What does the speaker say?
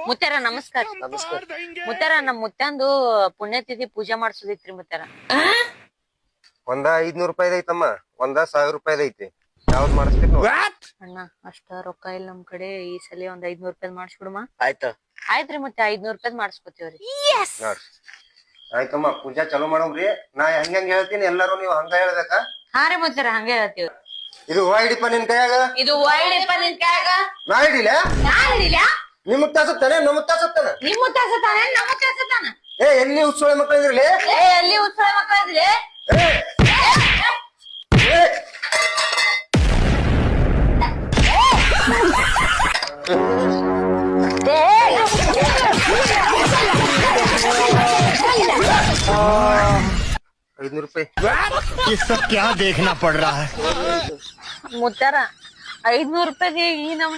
ಮುತ್ತಾರ ನಮಸ್ಕಾರ. ನಮಸ್ಕಾರ. ಮುತ್ತಾರ ನಮ್ ಮುತ್ತಂದು ಪುಣ್ಯತಿಥಿ ಪೂಜೆ ಮಾಡ್ಸೋದಿತ್ರಿ ಮುತ್ತಾರ. ಒಂದ 500 ರೂಪಾಯಿ ಐತಮ್ಮ, ಒಂದ 1000 ರೂಪಾಯಿ ಐತಿ. ಯಾವ್ದ್ ಮಾಡಿಸ್ತೀರಿ ನೋಡಿ. ಅಣ್ಣ ಅಷ್ಟ ರೊಕ್ಕ ಇಲ್ಲ ನಮ್ ಕಡೆ, ಈ ಸಲ ಒಂದ್ 500 ರೂಪಾಯಿ ಮಾಡಿಸ್ಬಿಡಮ್ಮ. ಆಯ್ತು. ಆಯ್ತ್ರಿ ಮತ್ತೆ 500 ರೂಪಾಯಿ ಮಾಡಿಸ್ಕೊತೀವ್ರಿ. ನೋಡ್ರಿ ಆಯ್ತಮ್ಮ, ಪೂಜಾ ಚಲೋ ಮಾಡಮ್ರಿ. ನಾ ಹೆಂಗ್ ಹೇಳ್ತೀನಿ ಎಲ್ಲಾರು ನೀವು ಹಂಗ ಹೇಳ್ಬೇಕ. ಹಾ ರೀ ಮುತ್ತಾರ ಹಂಗೆ ಹೇಳ್ತೀವಿ. ಇದು ಹೂವ ಹಿಡಿಪ ನಿನ್ ಕೈಯಾಗ. ಇದು ವೈಡಿಪ್ಪ ನಿನ್ ಕೈಯಾಗ. ನಾ ಹಿಡಿಲ? ನಾ ಹಿಡಿಲ? ನಿಮ್ ಮುತ್ತ ಸುತ್ತಾನೆ, ನಮ್ಮ ಮುತ್ತ ಸುತ್ತಾನ. ನಿಮ್ ಮುತ್ತ ಸತಾನೆ, ನಮ್ಮ ಮುತ್ತ ಸತಾನ. ಎಲ್ಲಿ ಉತ್ಸವ ಮಕ್ಕಳಿದ್ರಲಿ? ಎಲ್ಲಿ ಉತ್ಸವ ಮಕ್ಕಳಿದ್ರಿ? ₹500. ये सब क्या देखना पड़ रहा है? ಮುತ್ತಾರ 500 ರೂಪಾಯಿಗೆ ಈ ನಮ್